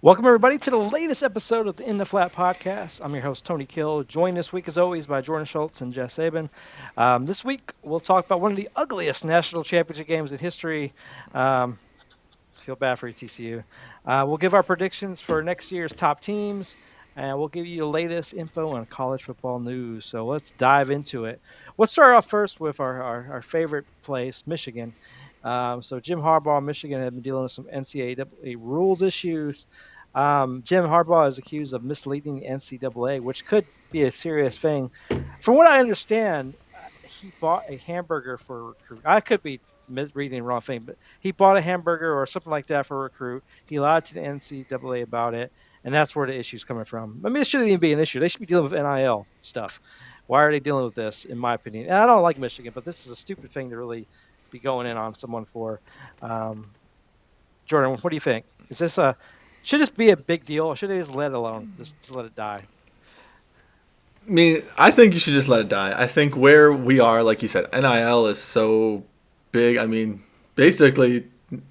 Welcome, everybody, to the latest episode of the In the Flat podcast. I'm your host, Tony Kill, joined this week, as always, by Jordan Schultz and Jess Saban. This week, we'll talk about one of the ugliest national championship games in history. Um, Feel bad for you, TCU. We'll give our predictions for next year's top teams, and we'll give you the latest info on college football news. So let's dive into it. We'll start off first with our favorite place, Michigan. So Jim Harbaugh, Michigan, had been dealing with some NCAA rules issues. Jim Harbaugh is accused of misleading the NCAA, which could be a serious thing. From what I understand, he bought a hamburger for a recruit. I could be reading the wrong thing, but he bought a hamburger or something like that for a recruit. He lied to the NCAA about it, and that's where the issue's coming from. I mean, it shouldn't even be an issue. They should be dealing with NIL stuff. Why are they dealing with this, in my opinion? And I don't like Michigan, but this is a stupid thing to really be going in on someone for. Jordan, what do you think? Is this a should this be a big deal, or should they just let it alone, just let it die? I mean, I think you should just let it die. I think where we are, like you said, NIL is so big. I mean, basically,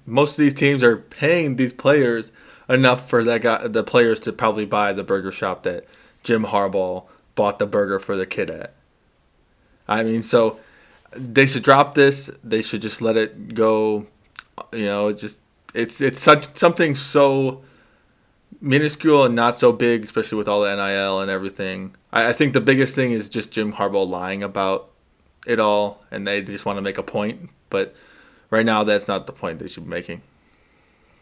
most of these teams are paying these players enough for the players to probably buy the burger shop that Jim Harbaugh bought the burger for the kid at. I mean, so they should drop this. They should just let it go. It's something so minuscule and not so big, especially with all the NIL and everything. I think the biggest thing is just Jim Harbaugh lying about it all, and they just want to make a point. But right now, that's not the point they should be making.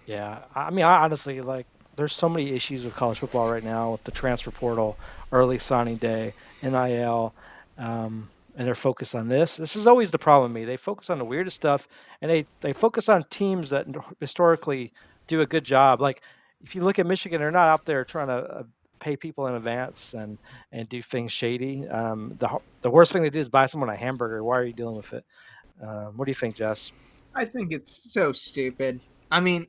Yeah, I mean, I honestly like. There's so many issues with college football right now with the transfer portal, early signing day, NIL, and they're focused on this. This is always the problem with me. They focus on the weirdest stuff, and they focus on teams that historically do a good job. Like if you look at Michigan, they're not out there trying to pay people in advance and do things shady. The worst thing they do is buy someone a hamburger. Why are you dealing with it? What do you think, Jess? I think it's so stupid. I mean,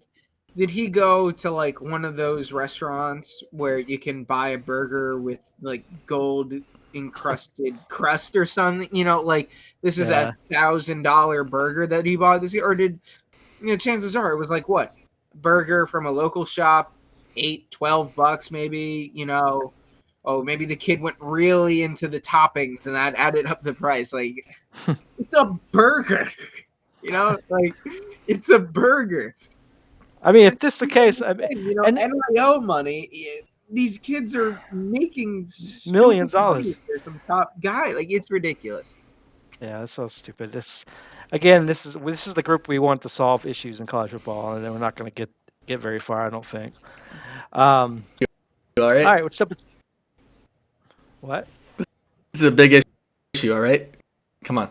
did he go to like one of those restaurants where you can buy a burger with like gold encrusted crust or something? Like this is a Yeah, $1,000 burger that he bought this year, or did chances are it was like what burger from a local shop, 8-12 bucks maybe. Oh, maybe the kid went really into the toppings and that added up the price. Like it's a burger. Like it's a burger. I mean, And if this is the case, I mean, and NIL money. These kids are making stupid millions of dollars. money for some top guy. Like it's ridiculous. Yeah, that's so stupid. It's again, this is the group we want to solve issues in college football, and then we're not going to get very far, I don't think. Um, All all right, right, what's up? What? this is a big issue. All right, come on.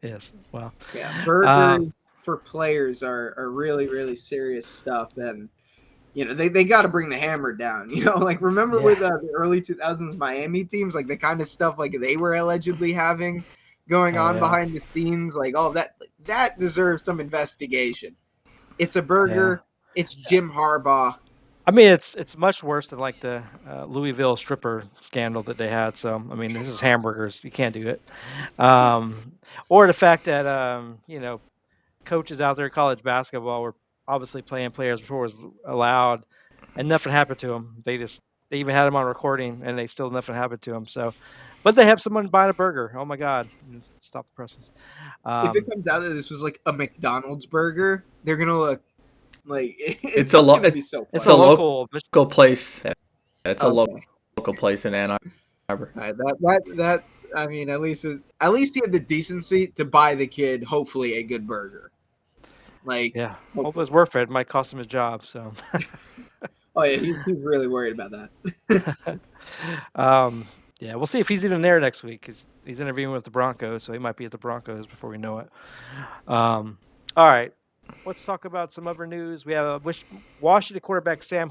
Yes. Well, Yeah, um, burgers for players are really really serious stuff, and they got to bring the hammer down. Like remember yeah, with the early 2000s Miami teams, like the kind of stuff like they were allegedly having going oh on yeah, behind the scenes, like all that deserves some investigation. It's a yeah. burger. It's Jim Harbaugh. I mean, it's much worse than like the Louisville stripper scandal that they had. So, I mean, this is hamburgers. You can't do it. Or the fact that coaches out there in college basketball were obviously playing players before it was allowed, and nothing happened to them. They even had them on recording, and they still nothing happened to them. So, but they have someone buying a burger. Oh my God! Stop the presses. If it Um, comes out that this was like a McDonald's burger, they're gonna look like It's it's a gonna be so it's it's a a funny. local. local place. It's a Okay, local place in Ann Arbor. all right, that I mean, at least he had the decency to buy the kid hopefully a good burger. Like, Yeah, hope it was hopefully. worth it. It might cost him his job. So, Oh yeah, he's really worried about that. um, yeah, we'll see if he's even there next week. He's interviewing with the Broncos, so he might be at the Broncos before we know it. All right, let's talk about some other news. We have Washington quarterback Sam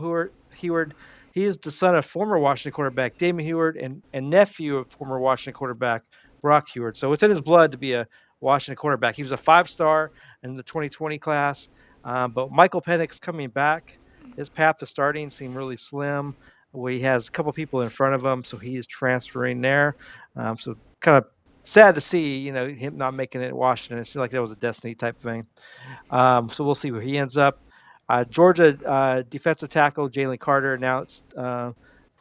Heward. He is the son of former Washington quarterback Damon Heward and nephew of former Washington quarterback Brock Heward. So it's in his blood to be a Washington quarterback. He was a 5-star in the 2020 class, but Michael Penix coming back. His path to starting seemed really slim. He has a couple people in front of him, so he's transferring there. So kind of sad to see, him not making it at Washington. It seemed like that was a destiny type thing. So we'll see where he ends up. Georgia defensive tackle Jalen Carter announced for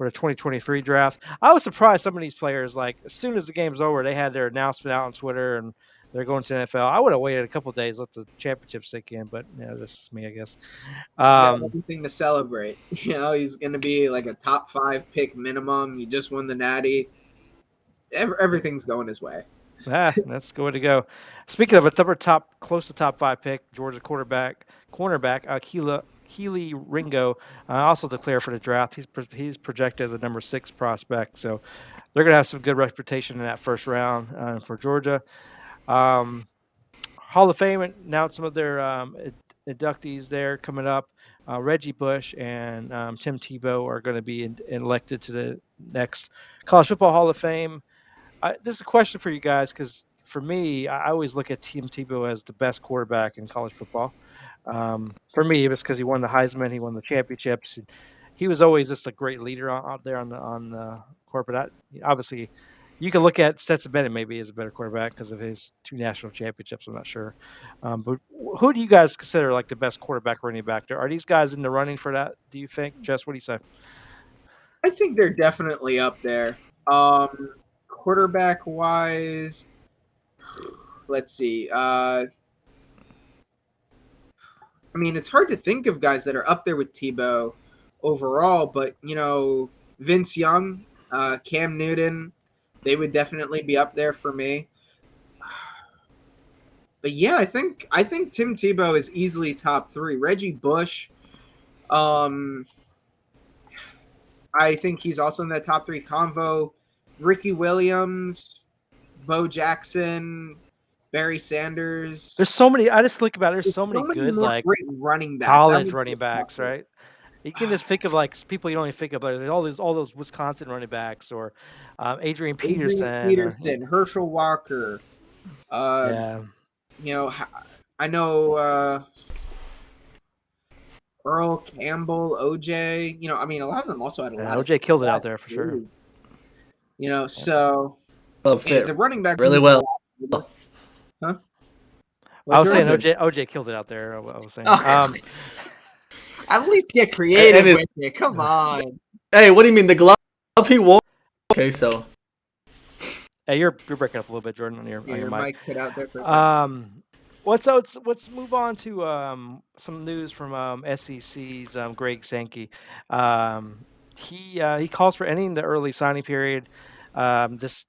the 2023 draft. I was surprised some of these players, like as soon as the game's over, they had their announcement out on Twitter and they're going to the NFL. I would have waited a couple of days, let the championship sink in, but this is me, I guess. You got Um, everything to celebrate. He's going to be like a top 5 pick minimum. You just won the Natty. Everything's going his way. That's the way to go. Speaking of another close to top five pick, Georgia cornerback Keely Ringo, also declared for the draft. He's projected as a number 6 prospect, so they're going to have some good reputation in that first round for Georgia. Hall of Fame announced some of their inductees there coming up. Reggie Bush and Tim Tebow are going to be elected to the next College Football Hall of Fame. This is a question for you guys because for me, I always look at Tim Tebow as the best quarterback in college football. For me, it was because he won the Heisman, he won the championships. He was always just a great leader out there on the court. But obviously, you can look at Stetson Bennett maybe as a better quarterback because of his 2 national championships. I'm not sure, but who do you guys consider like the best quarterback running back there? Are these guys in the running for that? Do you think? Jess, what do you say? I think they're definitely up there. Quarterback wise, let's see. I mean, it's hard to think of guys that are up there with Tebow overall, but Vince Young, Cam Newton, they would definitely be up there for me. But yeah, I think Tim Tebow is easily top 3. Reggie Bush, um, I think he's also in that top 3 convo. Ricky Williams, Bo Jackson, Barry There's Sanders. so many. I just think about it. There's There's so so many many good more like great running backs. I college would running put up backs, there. right? You can just think of like people you don't even think of, like all those Wisconsin running backs or Adrian Adrian Peterson. Peterson, Herschel Walker. Uh, Yeah, you know, I know Earl Campbell, OJ. I mean, a lot of them also had a lot of OJ killed it out success there for sure. too. Yeah. So Love fit the running back room really is a well. lot bigger. Huh? I What, was saying Jordan? Nothing. OJ killed it out there. I was saying. Oh, at least get And creative his, with it. Come on. hey, what do you mean the glove he wore? Okay, so Hey, you're breaking up a little bit, Jordan, Yeah, on your your mic. mic cut out there for a second. Let's move on to some news from SEC's Greg Sankey. Um, he calls for ending the early signing period. Just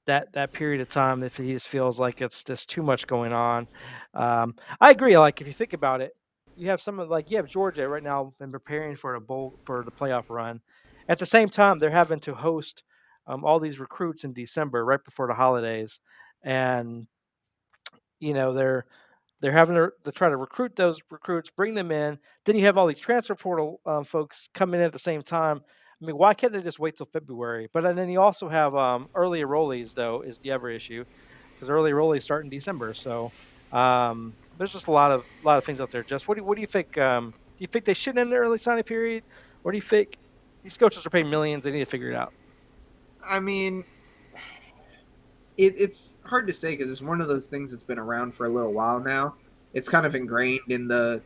that period of time if he just feels like it's just too much going on. I agree. Like if you think about it, you have some of like you have Georgia right now been preparing for the playoff run. At the same time, they're having to host all these recruits in December right before the holidays, and they're having to try to recruit those recruits, bring them in. Then you have all these transfer portal folks coming in at the same time. I mean, why can't they just wait till February? But and then you also have early enrollees, though, is the other issue because early enrollees start in December. So there's just a lot of things out there. Just what do you think? Do you think they should end the early signing period, or do you think these coaches are paying millions? They need to figure it out. I mean, it's hard to say because it's one of those things that's been around for a little while now. It's kind of ingrained in the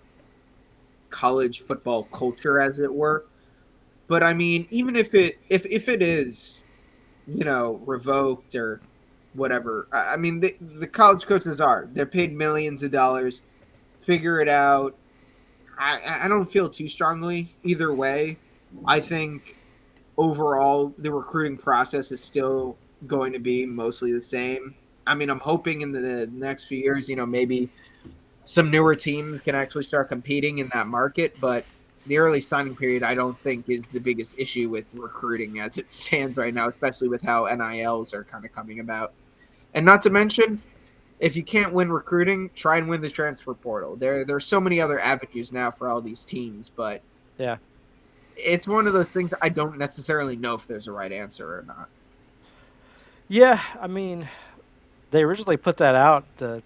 college football culture, as it were. But I mean, even if it is, revoked or whatever, I mean, the college coaches they're paid millions of dollars. Figure it out. I don't feel too strongly either way. I think overall the recruiting process is still going to be mostly the same. I mean, I'm hoping in the next few years, maybe some newer teams can actually start competing in that market, but the early signing period I don't think is the biggest issue with recruiting as it stands right now, especially with how NILs are kind of coming about. And not to mention, if you can't win recruiting, try and win the transfer portal. There's so many other avenues now for all these teams, but Yeah. it's one of those things I don't necessarily know if there's a right answer or not. Yeah. I mean, they originally put that out the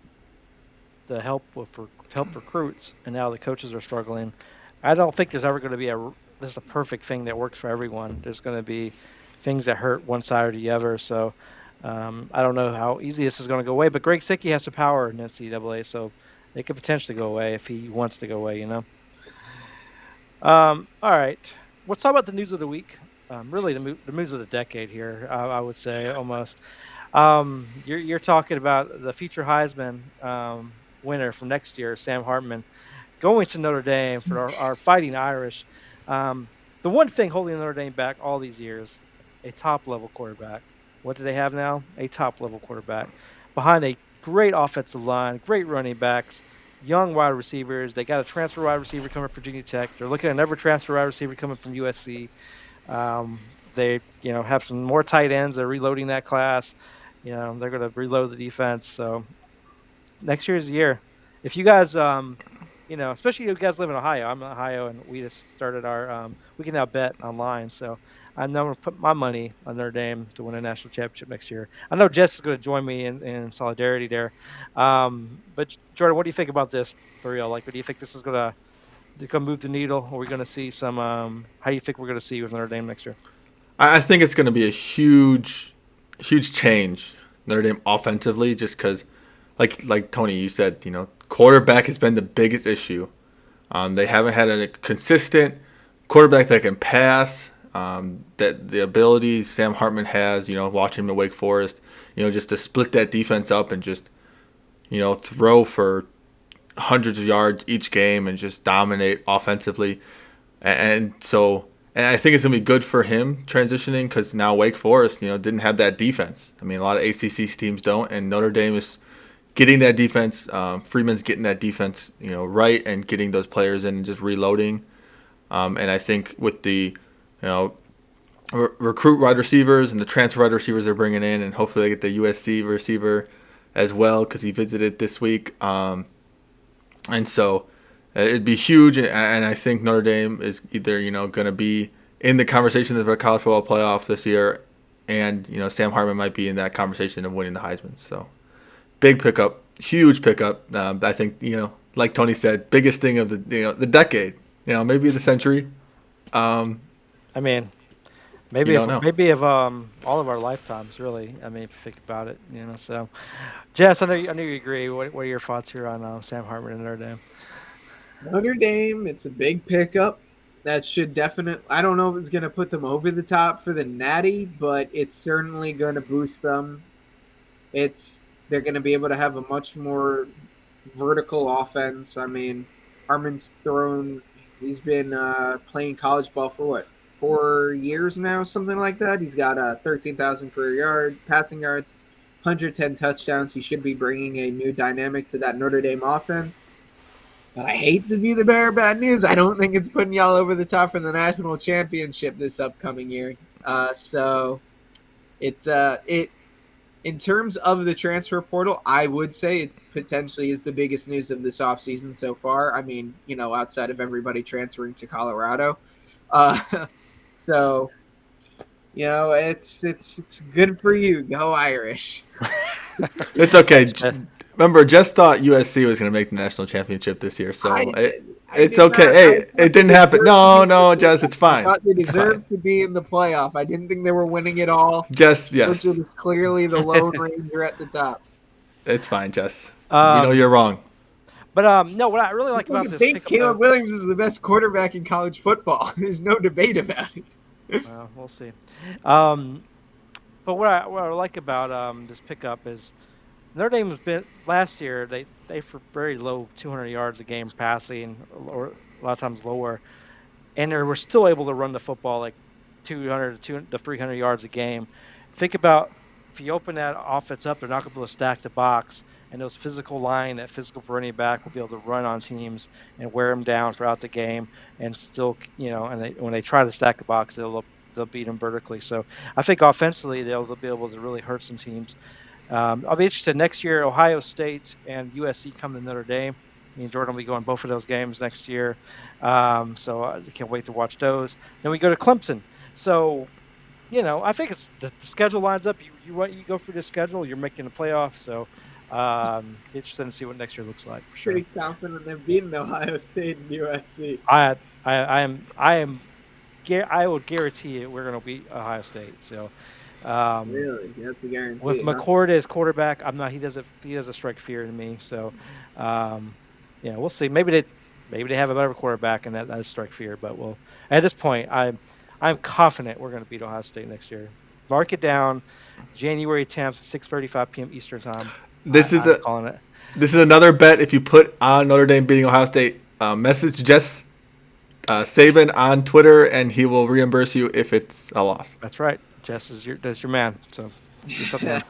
help recruits, and now the coaches are struggling. I don't think there's ever going to be a perfect thing that works for everyone. There's going to be things that hurt one side or the other. So I don't know how easy this is going to go away. But Greg Sicky has the power in NCAA, so it could potentially go away if he wants to go away. All right. Let's talk about the news of the week. Really, the news of the decade here. I would say almost. You're talking about the future Heisman winner from next year, Sam Hartman, going to Notre Dame for our Fighting Irish. Um, the one thing holding Notre Dame back all these years, a top level quarterback. What do they have now? A top level quarterback behind a great offensive line, great running backs, young wide receivers. They got a transfer wide receiver coming from Virginia Tech. They're looking at another transfer wide receiver coming from USC. They have some more tight ends. They're reloading that class. They're going to reload the defense. So next year's the year. If you guys, especially you guys live in Ohio. I'm in Ohio, and we just started our. We can now bet online, so I know I'm gonna put my money on Notre Dame to win a national championship next year. I know Jess is going to join me in solidarity there. But Jordan, what do you think about this for real? Like, do you think this is gonna move the needle? Are we going to see some? How do you think we're going to see with Notre Dame next year? I think it's going to be a huge change Notre Dame offensively, just because, like Tony, you said, quarterback has been the biggest issue. They haven't had a consistent quarterback that can pass. That the abilities Sam Hartman has, watching him at Wake Forest, just to split that defense up and just, throw for hundreds of yards each game and just dominate offensively. And I think it's gonna be good for him transitioning because now Wake Forest, didn't have that defense. I mean, a lot of ACC teams don't, and Notre Dame is getting that defense. Freeman's getting that defense, right, and getting those players in and just reloading. And I think with the, recruit wide receivers and the transfer wide receivers they're bringing in, and hopefully they get the USC receiver as well because he visited this week. And so it'd be huge, and I think Notre Dame is either going to be in the conversation of a college football playoff this year, and Sam Hartman might be in that conversation of winning the Heisman. So big pickup, huge pickup. I think like Tony said, biggest thing of the decade, maybe the century. Um, I mean, you don't know. maybe of all of our lifetimes, really. I mean, if you think about it, So, Jess, I know you agree. What are your thoughts here on Sam Hartman and Notre Dame? Notre Dame, it's a big pickup. That should definitely. I don't know if it's going to put them over the top for the Natty, but it's certainly going to boost them. It's they're going to be able to have a much more vertical offense. I mean, Harmon's thrown. He's been playing college ball for what 4 years now, something like that. He's got 13,000 passing yards, 110 touchdowns. He should be bringing a new dynamic to that Notre Dame offense. But I hate to be the bearer of bad news. I don't think it's putting y'all over the top for the national championship this upcoming year. So it's it in terms of the transfer portal, I would say it potentially is the biggest news of this offseason so far. I mean, outside of everybody transferring to Colorado. Uh, so, it's good for you. Go Irish. It's okay. Thanks, Jess. Remember, Jess thought USC was going to make the national championship this year, I so I it's did okay. not. I Hey, thought it they didn't happen. deserved to be No, in the no, Jess, playoff. it's I fine. thought they It's fine. deserved to be in the playoff. I didn't think they were winning it all. Jess, Georgia yes, was clearly the Lone Ranger at the top. it's fine, Jess. We know um, you're wrong. but no, what I really You like about fucking this think pickup, though. Caleb Williams is the best quarterback in college football. There's no debate about it. Well, we'll see. Um, but what I like about this pickup is Notre Dame has been last year. They for very low 200 yards a game passing, or a lot of times lower, and they were still able to run the football like 200 to 300 yards a game. Think about if you open that offense up, they're not going to be able to stack the box, and those physical line, that physical running back will be able to run on teams and wear them down throughout the game, and still, and when they try to stack the box, they'll beat them vertically. So I think offensively they'll be able to really hurt some teams. I'll be interested next year. Ohio State and USC come to Notre Dame. Me and Jordan will be going both of those games next year. So I can't wait to watch those. Then we go to Clemson. So I think it's the schedule lines up. You go through the schedule, you're making the playoffs. So interested to see what next year looks like for sure. Pretty confident they're beating Ohio State and USC. I would guarantee it. We're going to beat Ohio State. So um, Really, that's a with guarantee, huh? McCord as quarterback, I'm not. He doesn't strike fear in me. So, we'll see. Maybe they. Maybe they have a better quarterback, and that strike fear. But well, at this point, I'm confident we're going to beat Ohio State next year. Mark it down, January 10th, 6:35 p.m. Eastern time. This is I'm a calling it. this is another bet. If you put on Notre Dame beating Ohio State, message Jess Saban on Twitter, and he will reimburse you if it's a loss. That's right. Jess is that's your man. So you're something to him.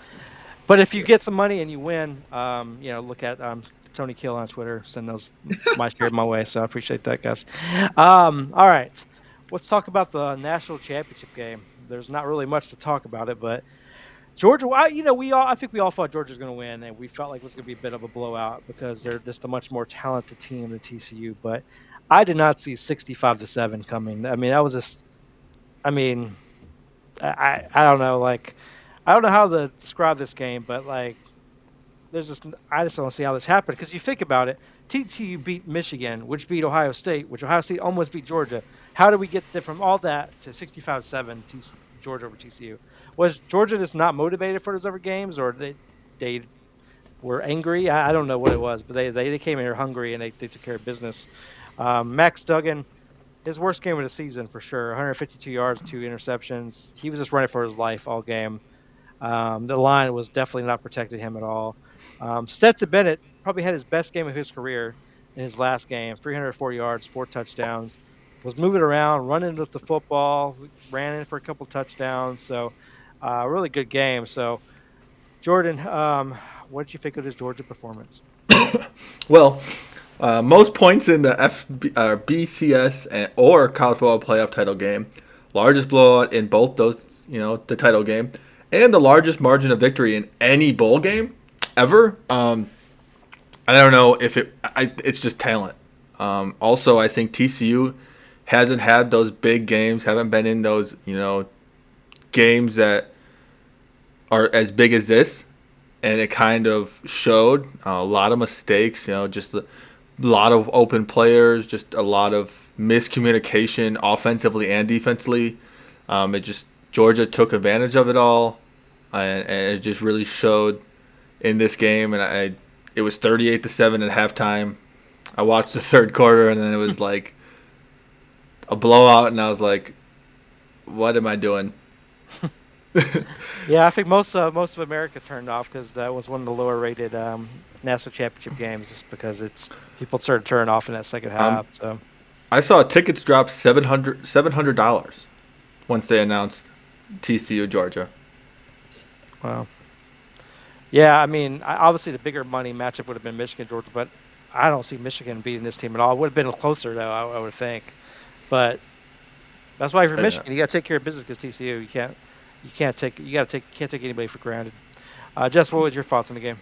But if you get some money and you win, look at Tony Kill on Twitter. Send those my share my way. So I appreciate that, guys. All right, let's talk about the national championship game. There's not really much to talk about it, but Georgia. I think we all thought Georgia was going to win, and we felt like it was going to be a bit of a blowout because they're just a much more talented team than TCU. But I did not see 65-7 coming. I mean, that was just. I mean, I don't know. Like, I don't know how to describe this game, but like I just don't see how this happened because you think about it. TCU beat Michigan, which beat Ohio State, which Ohio State almost beat Georgia. How do we get from all that to 65-7 Georgia over TCU? Was Georgia just not motivated for those other games, or they were angry? I don't know what it was, but they came in here hungry and they took care of business. Max Duggan, his worst game of the season for sure. 152 yards, 2 interceptions. He was just running for his life all game. The line was definitely not protecting him at all. Stetson Bennett probably had his best game of his career in his last game, 304 yards, 4 touchdowns. Was moving around, running with the football, ran in for a couple touchdowns. So, really good game. So, Jordan, what did you think of this Georgia performance? Well, most points in the BCS or college football playoff title game, largest blowout in both those, the title game, and the largest margin of victory in any bowl game ever. I don't know if it's just talent. Also, I think TCU hasn't had those big games, haven't been in those, games that are as big as this, and it kind of showed a lot of mistakes. Just a lot of open players, just a lot of miscommunication offensively and defensively. It just Georgia took advantage of it all, and it just really showed in this game. And it was 38-7 at halftime. I watched the third quarter, and then it was like a blowout, and I was like, "What am I doing?" Yeah, I think most of America turned off because that was one of the lower rated national championship games, just because it's people started turning off in that second Um, half. So I saw tickets drop $700 once they announced TCU Georgia. wow. Yeah, I mean, obviously the bigger money matchup would have been Michigan Georgia, but I don't see Michigan beating this team at all. It would have been closer though, I would think. But that's why for Yeah. Michigan, you got to take care of business because TCU, you can't take anybody for granted. Jess, what was your thoughts on the game?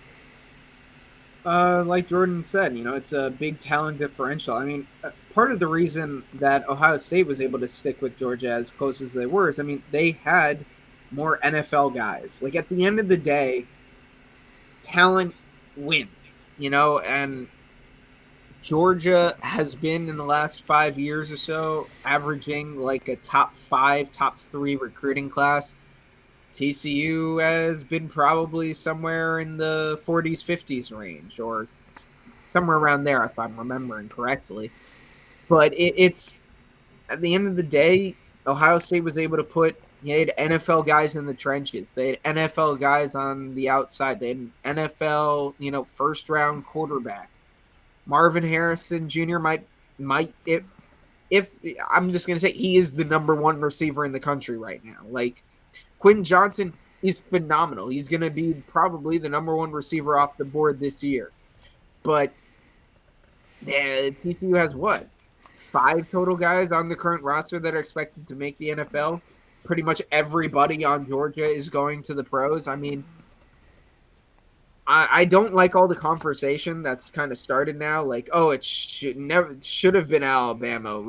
Like Jordan said, it's a big talent differential. I mean, part of the reason that Ohio State was able to stick with Georgia as close as they were is, I mean, they had more NFL guys. Like at the end of the day, talent wins, and Georgia has been in the last 5 years or so averaging like a top five, top three recruiting class. TCU has been probably somewhere in the 40s, 50s range, or somewhere around there, if I'm remembering correctly. But it's at the end of the day, Ohio State was able to put they had NFL guys in the trenches. They had NFL guys on the outside. They had an NFL, first round quarterback. Marvin Harrison Jr. might if I'm just gonna say he is the number one receiver in the country right now. Like Quentin Johnson is phenomenal. He's gonna be probably the number one receiver off the board this year. But TCU has what? 5 total guys on the current roster that are expected to make the NFL. Pretty much everybody on Georgia is going to the pros. I mean, I don't like all the conversation that's kind of started now. Like, oh, it should have been Alabama.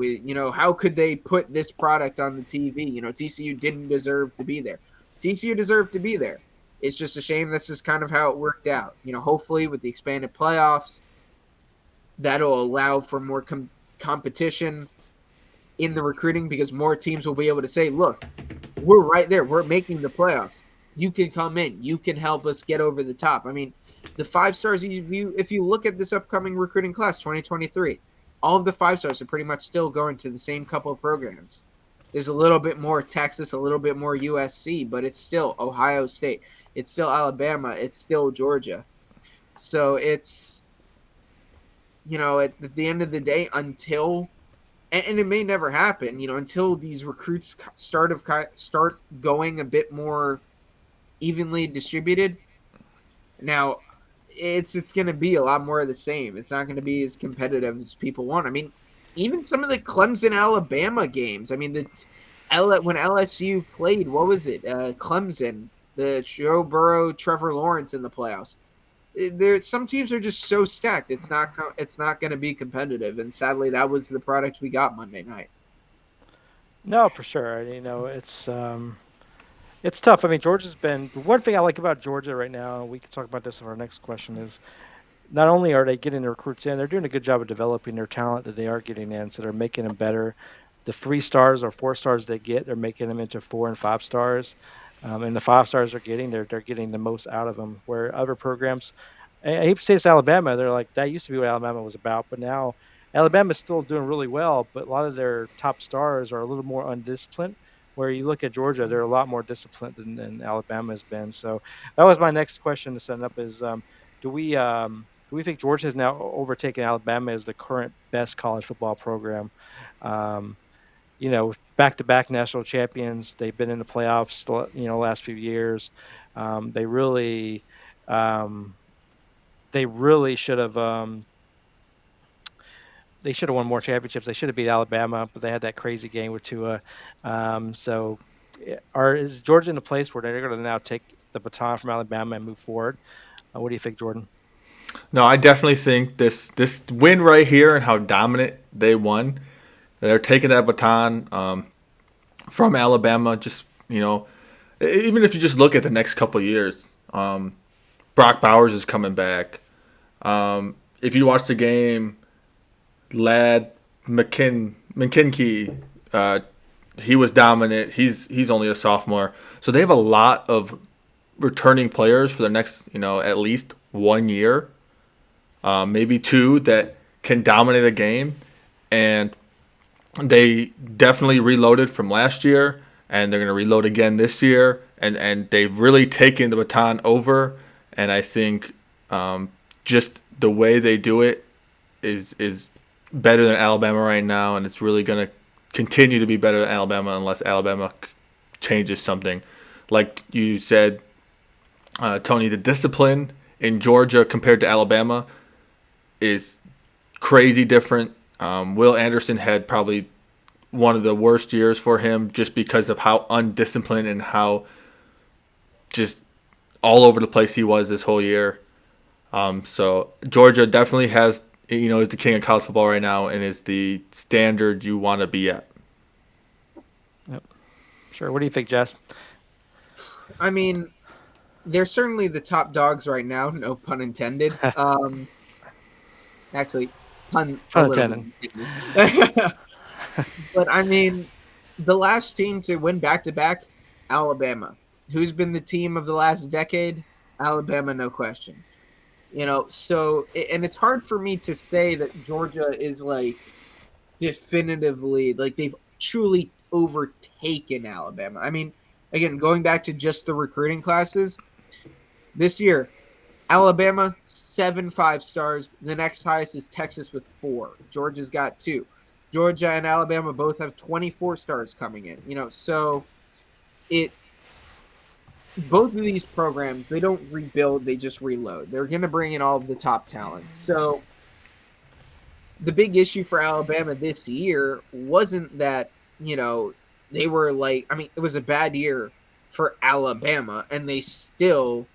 How could they put this product on the TV? TCU didn't deserve to be there. TCU deserved to be there. It's just a shame this is kind of how it worked out. Hopefully with the expanded playoffs, that'll allow for more competition in the recruiting because more teams will be able to say, look, we're right there. We're making the playoffs. You can come in. You can help us get over the top. I mean, the 5 stars, if you look at this upcoming recruiting class, 2023, all of the 5 stars are pretty much still going to the same couple of programs. There's a little bit more Texas, a little bit more USC, but it's still Ohio State, it's still Alabama, it's still Georgia. So it's, at the end of the day, until and it may never happen, until these recruits start going a bit more evenly distributed. Now, it's going to be a lot more of the same. It's not going to be as competitive as people want. I mean, even some of the Clemson Alabama games. I mean, when LSU played, what was it? Clemson, the Joe Burrow, Trevor Lawrence in the playoffs. There, some teams are just so stacked. It's not going to be competitive, and sadly, that was the product we got Monday night. No, for sure. It's tough. I mean, Georgia's been the one thing I like about Georgia right now. And we can talk about this in our next question. Is not only are they getting the recruits in, they're doing a good job of developing their talent that they are getting in. So they're making them better. The 3 stars or 4 stars they get, they're making them into 4 and 5 stars. And the 5 stars they're getting, they're getting the most out of them. Where other programs, I hate to say it's Alabama, they're like that used to be what Alabama was about, but now Alabama's still doing really well. But a lot of their top stars are a little more undisciplined. Where you look at Georgia, they're a lot more disciplined than Alabama has been. So that was my next question to set up: is do we think Georgia has now overtaken Alabama as the current best college football program? Um, back-to-back national champions. They've been in the playoffs, last few years. Um, they really, um, they really should have. They should have won more championships. They should have beat Alabama, but they had that crazy game with Tua. So, is Georgia in a place where they're going to now take the baton from Alabama and move forward? What do you think, Jordan? No, I definitely think this win right here and how dominant they won. They're taking that baton from Alabama. Just even if you just look at the next couple of years, Brock Bowers is coming back. If you watch the game, Lad McKinney, he was dominant. He's only a sophomore, so they have a lot of returning players for the next at least 1 year, maybe two that can dominate a game, and they definitely reloaded from last year, and they're going to reload again this year, and they've really taken the baton over, and I think just the way they do it is better than Alabama right now, and it's really going to continue to be better than Alabama unless Alabama changes something. Like you said, Tony, the discipline in Georgia compared to Alabama is crazy different. Will Anderson had probably one of the worst years for him just because of how undisciplined and how just all over the place he was this whole year. So Georgia definitely is the king of college football right now and is the standard you want to be at. Yep. Sure. What do you think, Jess? I mean, they're certainly the top dogs right now. No pun intended. Actually, pun a Fun little attending. bit. But I mean, the last team to win back to back, Alabama. Who's been the team of the last decade? Alabama, no question. So and it's hard for me to say that Georgia is like definitively like they've truly overtaken Alabama. I mean, again, going back to just the recruiting classes this year, Alabama 7 5 stars. The next highest is Texas with 4. Georgia's got 2. Georgia and Alabama both have 24 stars coming in. So it both of these programs, they don't rebuild, they just reload. They're going to bring in all of the top talent. So the big issue for Alabama this year wasn't that, they were like, I mean, it was a bad year for Alabama and they still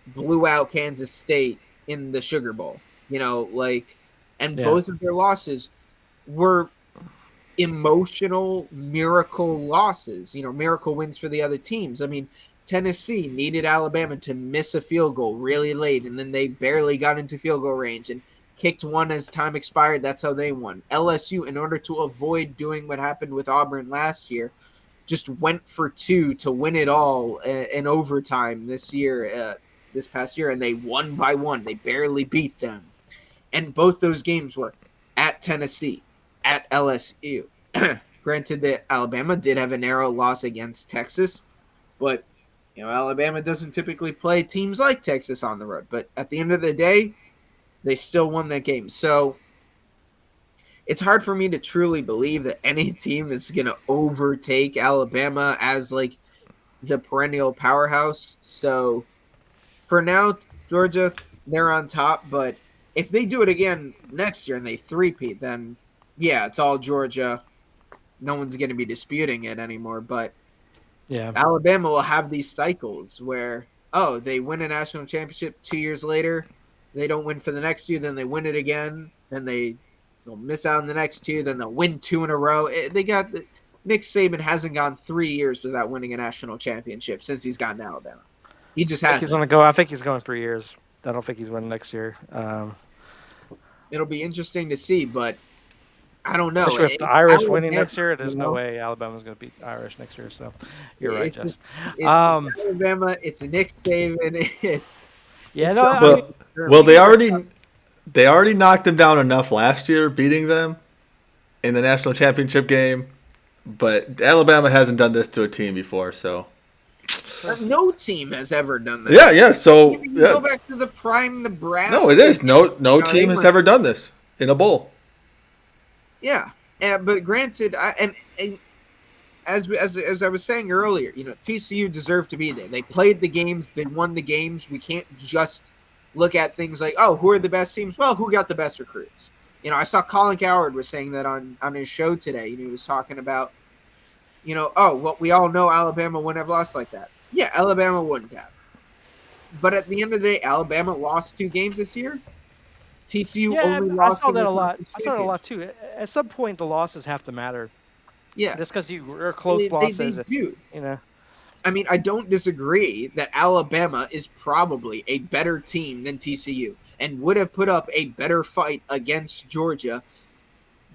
blew out Kansas State in the Sugar Bowl, and Yeah. both of their losses were emotional miracle losses, miracle wins for the other teams. I mean, Tennessee needed Alabama to miss a field goal really late, and then they barely got into field goal range and kicked one as time expired. That's how they won. LSU, in order to avoid doing what happened with Auburn last year, just went for 2 to win it all in overtime this past year, and they won by 1. They barely beat them. And both those games were at Tennessee, at LSU. Granted that Alabama did have a narrow loss against Texas, but Alabama doesn't typically play teams like Texas on the road. But at the end of the day, they still won that game. So it's hard for me to truly believe that any team is going to overtake Alabama as like the perennial powerhouse. So for now, Georgia, they're on top. But if they do it again next year and they three-peat, then yeah, it's all Georgia. No one's going to be disputing it anymore. But Yeah. Alabama will have these cycles where, oh, they win a national championship 2 years later, they don't win for the next two, then they win it again, then they'll miss out on the next two, then they'll win two in a row. They got Nick Saban hasn't gone 3 years without winning a national championship since he's gotten to Alabama. He just I think he's hasn't. going to go. I think he's going for years. I don't think he's winning next year. It'll be interesting to see, but I don't know. Especially with the It's Irish winning Alabama, next year, you there's no know. way Alabama's going to beat Irish next year. So you're right, It's Jess. just it's Um, Alabama. It's Nick Saban. yeah, It's no, I something mean, Well, well, we never. they already knocked them down enough last year, beating them in the national championship game. But Alabama hasn't done this to a team before, so sure. No team has ever done this. yeah, yeah. So Even you yeah, go back to the prime no, it Nebraska is. days. No They team has weren't. ever done this in a bowl. Yeah, but granted, and as I was saying earlier, TCU deserved to be there. They played the games. They won the games. We can't just look at things like, oh, who are the best teams? Well, who got the best recruits? I saw Colin Coward was saying that on his show today. He was talking about, oh, what we all know, Alabama wouldn't have lost like that. Yeah, Alabama wouldn't have. But at the end of the day, Alabama lost 2 games this year. TCU Yeah, only I lost saw in that the a lot. conference I saw that a lot championship. too. At some point, the losses have to matter. Yeah, Just because you are close they losses, do. you know. I mean, I don't disagree that Alabama is probably a better team than TCU and would have put up a better fight against Georgia.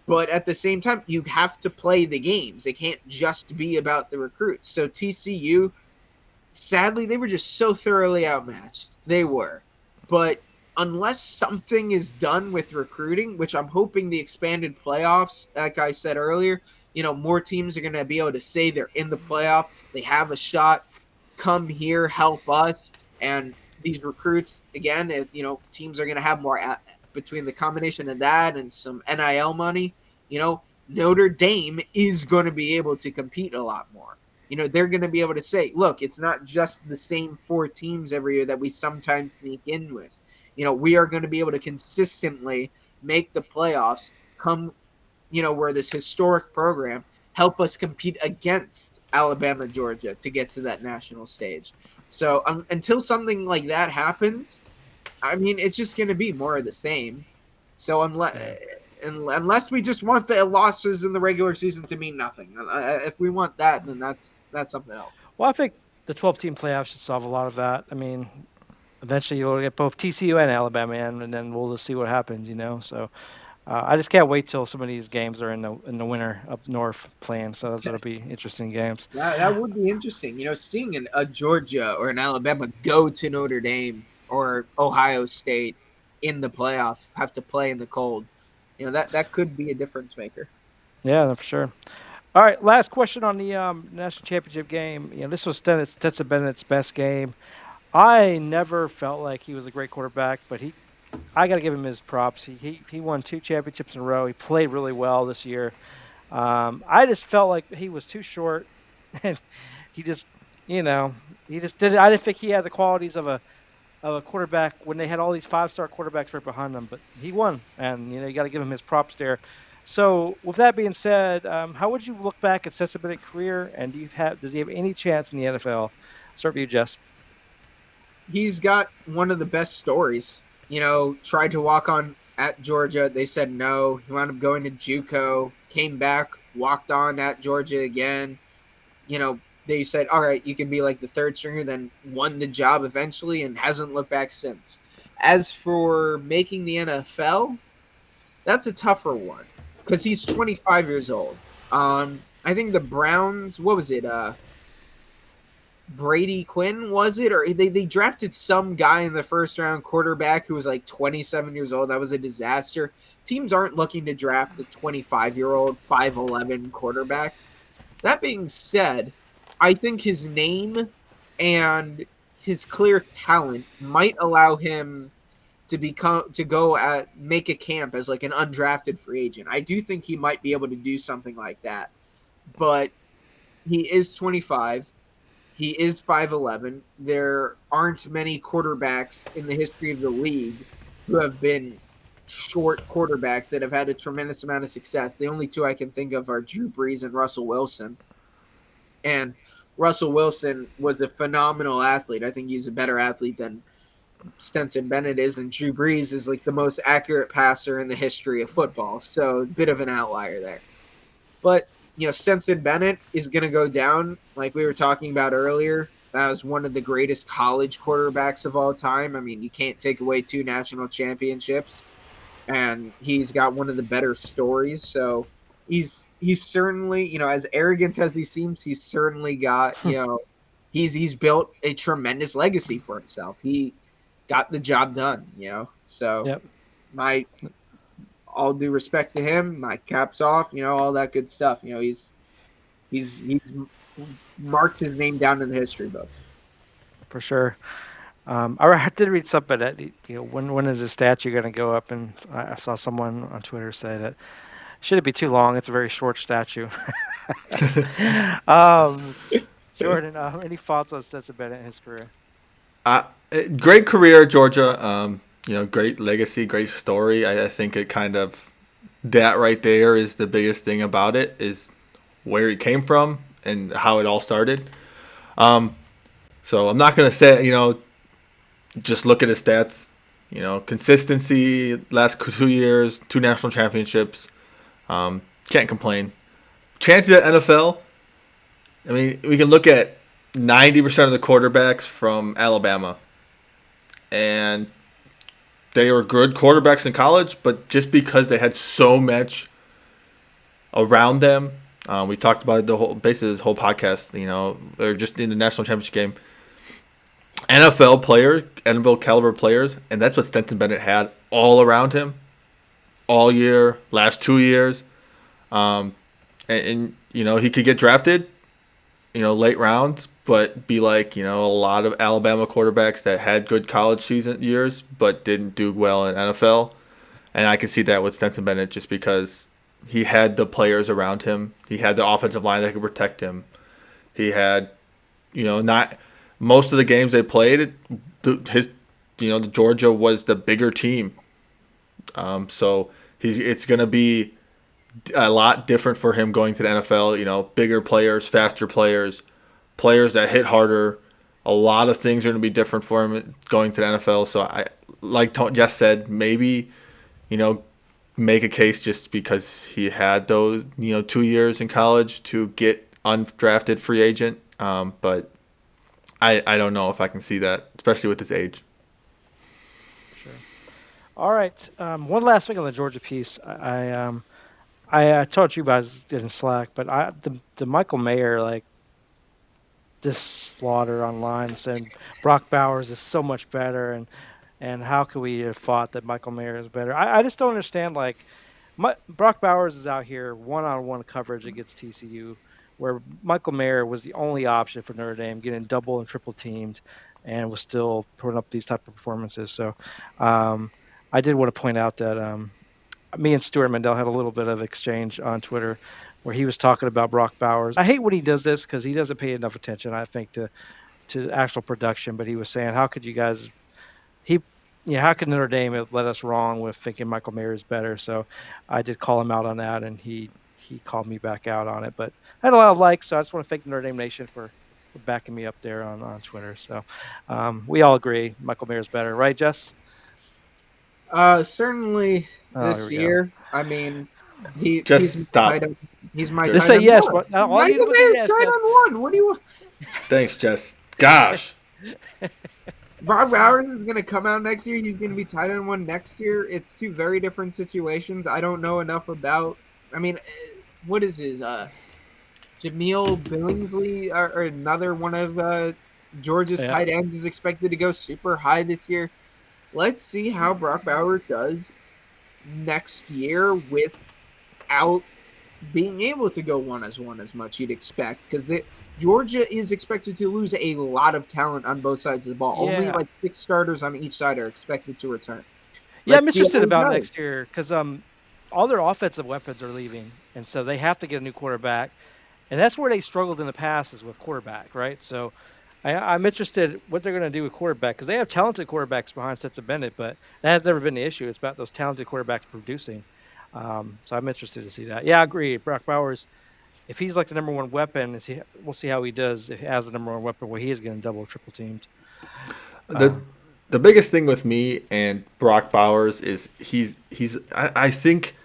But at the same time, you have to play the games. It can't just be about the recruits. So TCU, sadly, they were just so thoroughly outmatched. They were. But unless something is done with recruiting, which I'm hoping the expanded playoffs, like I said earlier, more teams are going to be able to say they're in the playoff. They have a shot. Come here, help us. And these recruits, again, teams are going to have more between the combination of that and some NIL money. Notre Dame is going to be able to compete a lot more. They're going to be able to say, look, it's not just the same 4 teams every year that we sometimes sneak in with. We are going to be able to consistently make the playoffs come, where this historic program help us compete against Alabama, Georgia to get to that national stage. So until something like that happens, I mean, it's just going to be more of the same. So Yeah. unless we just want the losses in the regular season to mean nothing, if we want that, then that's something else. Well, I think the 12-team playoffs should solve a lot of that. I mean, eventually you'll get both TCU and Alabama in, and then we'll just see what happens. So I just can't wait till some of these games are in the winter up north playing. So those will be interesting games. That would be interesting. Seeing a Georgia or an Alabama go to Notre Dame or Ohio State in the playoff, have to play in the cold. That could be a difference maker. Yeah, no, for sure. All right, last question on the national championship game. This was Stetson Bennett's best game. I never felt like he was a great quarterback, but I got to give him his props. He won 2 championships in a row. He played really well this year. I just felt like he was too short, and he just, you know, he just did it. I didn't think he had the qualities of a quarterback when they had all these 5-star quarterbacks right behind them. But he won, and you got to give him his props there. So, with that being said, how would you look back at Stetson Bennett's career, and does he have any chance in the NFL? Start with you, Jess. He's got one of the best stories. Tried to walk on at Georgia. They said no. He wound up going to JUCO, came back, walked on at Georgia again. They said, all right, you can be like the third stringer, then won the job eventually and hasn't looked back since. As for making the NFL, that's a tougher one because he's 25 years old. I think the Browns, what was it? Brady Quinn, was it? Or they drafted some guy in the first round, quarterback, who was like 27 years old. That was a disaster. Teams aren't looking to draft a 25-year-old 5'11" quarterback. That being said, I think his name and his clear talent might allow him to go at make a camp as like an undrafted free agent. I do think he might be able to do something like that. But he is 25. He is 5'11". There aren't many quarterbacks in the history of the league who have been short quarterbacks that have had a tremendous amount of success. The only two I can think of are Drew Brees and Russell Wilson. And Russell Wilson was a phenomenal athlete. I think he's a better athlete than Stetson Bennett is, and Drew Brees is like the most accurate passer in the history of football. So a bit of an outlier there. But Stetson Bennett is going to go down, like we were talking about earlier. That was one of the greatest college quarterbacks of all time. I mean, you can't take away 2 national championships, and he's got one of the better stories. So he's certainly, as arrogant as he seems, he's certainly got, he's built a tremendous legacy for himself. He got the job done. So Yep, my all due respect to him, my cap's off, all that good stuff. He's marked his name down in the history books. for sure. I did read something that when is his statue going to go up? And I saw someone on Twitter say that should it be too long? It's a very short statue. um, Jordan, any thoughts on Stetson Bennett in his career? Uh, Great career at Georgia. Great legacy, great story. I think it kind of that right there is the biggest thing about it is where he came from and how it all started. So I'm not gonna say just look at his stats. Consistency last 2 years, 2 national championships. Can't complain. Chances at NFL. I mean, we can look at 90% of the quarterbacks from Alabama, and they were good quarterbacks in college, but just because they had so much around them, we talked about the whole basically this whole podcast. Or just in the national championship game, NFL players, NFL caliber players, and that's what Stetson Bennett had all around him, all year, last 2 years, and he could get drafted, late rounds, but be like, a lot of Alabama quarterbacks that had good college season years, but didn't do well in NFL. And I can see that with Stetson Bennett just because he had the players around him. He had the offensive line that could protect him. He had, not most of the games they played, the Georgia was the bigger team. So it's going to be a lot different for him going to the NFL. Bigger players, faster players, players that hit harder. A lot of things are going to be different for him going to the NFL. So I, like Jess said, maybe make a case just because he had those 2 years in college to get undrafted free agent. But I don't know if I can see that, especially with his age. For sure. All right. One last thing on the Georgia piece. I told you guys in Slack, but the Michael Mayer this slaughter online saying Brock Bowers is so much better, and how could we have thought that Michael Mayer is better? I just don't understand. Brock Bowers is out here one-on-one coverage against TCU, where Michael Mayer was the only option for Notre Dame, getting double and triple teamed, and was still putting up these type of performances. So, I did want to point out that me and Stuart Mendel had a little bit of exchange on Twitter where he was talking about Brock Bowers. I hate when he does this because he doesn't pay enough attention, I think, to actual production. But he was saying, how could you guys how could Notre Dame have let us wrong with thinking Michael Mayer is better? So I did call him out on that, and he called me back out on it. But I had a lot of likes, so I just want to thank Notre Dame Nation for backing me up there on Twitter. So we all agree Michael Mayer is better, right, Jess? Certainly Oh, here this we go. year. I mean, he's Just my stop. tight end. He's my Just tight say end yes, one. but now all you Michael do was say Mayer's yes, tight Jess. end one. What do you want? Thanks, Jess. Gosh. Brock Bowers is going to come out next year. He's going to be tight end one next year. It's 2 very different situations. I don't know enough about. I mean, what is his Jameel Billingsley, or another one of Georgia's Yeah. tight ends, is expected to go super high this year. Let's see how Brock Bowers does next year without being able to go one as much you'd expect, because Georgia is expected to lose a lot of talent on both sides of the ball. Only Yeah. like 6 starters on each side are expected to return. Yeah, I'm Let's see interested how he about does. next year because all their offensive weapons are leaving, and so they have to get a new quarterback, and that's where they struggled in the past is with quarterback, right? So I'm interested what they're going to do with quarterback because they have talented quarterbacks behind Stetson Bennett, but that has never been the issue. It's about those talented quarterbacks producing. So I'm interested to see that. Yeah, I agree. Brock Bowers, if he's like the number one weapon, we'll see how he does if he has the number one weapon where he is getting double, triple teamed. The the biggest thing with me and Brock Bowers is I think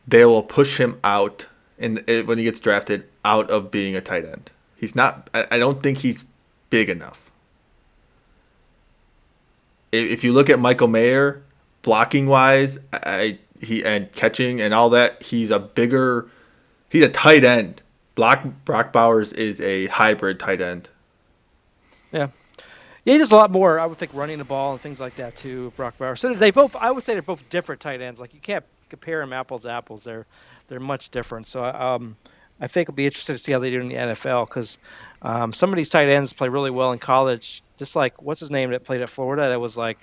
they will push him out when he gets drafted out of being a tight end. He's not. I don't think he's big enough. If you look at Michael Mayer, blocking wise, he and catching and all that, he's a bigger. He's a tight end. Brock Bowers is a hybrid tight end. Yeah. Yeah, he does a lot more. I would think running the ball and things like that too. Brock Bowers. So they both. I would say they're both different tight ends. Like you can't compare them apples to apples. They're much different. So I think it'll be interesting to see how they do in the NFL because some of these tight ends play really well in college. Just like what's his name that played at Florida? That was like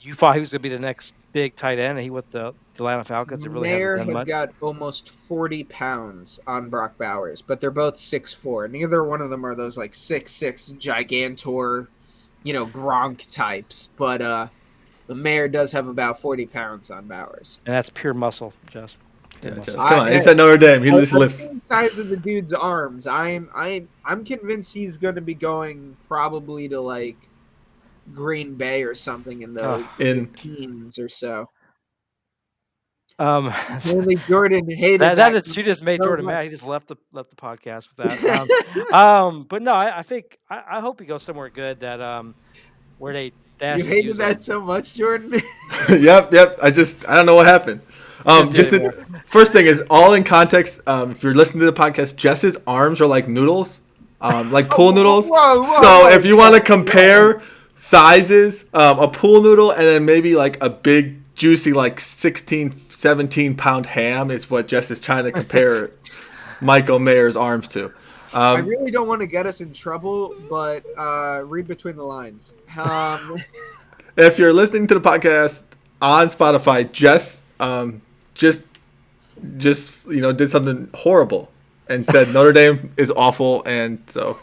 you thought he was going to be the next big tight end, and he went to the Atlanta Falcons. It really hasn't Mayer done has much. got almost 40 pounds on Brock Bowers, but they're both 6'4". Neither one of them are those like 6'6" gigantor, Gronk types. But the Mayer does have about 40 pounds on Bowers. And that's pure muscle, just pure Yeah, muscle. just come on. He's Hey, at Notre Dame. He just I've lifts. seen the size of the dude's arms. I'm convinced he's going to be going probably to like Green Bay or something in the In teens or so. Um, Only Jordan hated that that is, you just made so Jordan much. mad. He just left the podcast with that. But no, I think I hope he goes somewhere good that where they You actually hated use that him. so much, Jordan. yep. I don't know what happened. Couldn't do Just anymore. first thing is all in context. If you're listening to the podcast, Jess's arms are like noodles, like pool noodles. So if you want to compare sizes, a pool noodle and then maybe like a big juicy like 16, 17 pound ham is what Jess is trying to compare Michael Mayer's arms to. I really don't want to get us in trouble, but read between the lines. If you're listening to the podcast on Spotify, Jess just did something horrible and said Notre Dame is awful, and so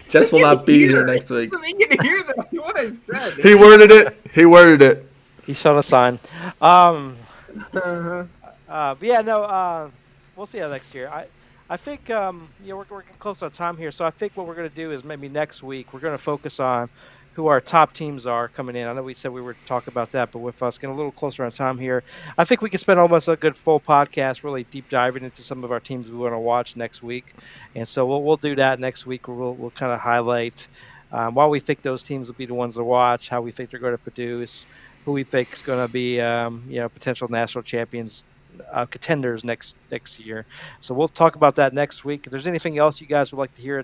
Jess will not be here next week. They can hear that. What I said. He worded it. He worded it. He showed a sign. Um, Uh-huh. but yeah, no, we'll see how next year. I think we're getting close on time here, so I think what we're going to do is maybe next week we're going to focus on who our top teams are coming in. I know we said we were talking about that, but with us getting a little closer on time here, I think we can spend almost a good full podcast really deep diving into some of our teams we want to watch next week, and so we'll do that next week. Where we'll kind of highlight why we think those teams will be the ones to watch, how we think they're going to produce, who we think is going to be potential national champions, contenders next year. So we'll talk about that next week. If there's anything else you guys would like to hear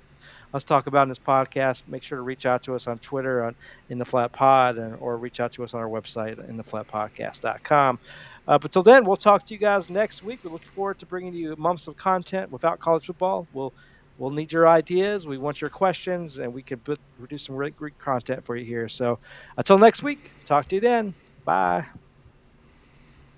us talk about in this podcast, make sure to reach out to us on Twitter on In the Flat Pod, or reach out to us on our website intheflatpodcast.com. But till then, we'll talk to you guys next week. We look forward to bringing you months of content without college football. We'll need your ideas. We want your questions, and we can produce some great content for you here. So until next week, talk to you then. Bye.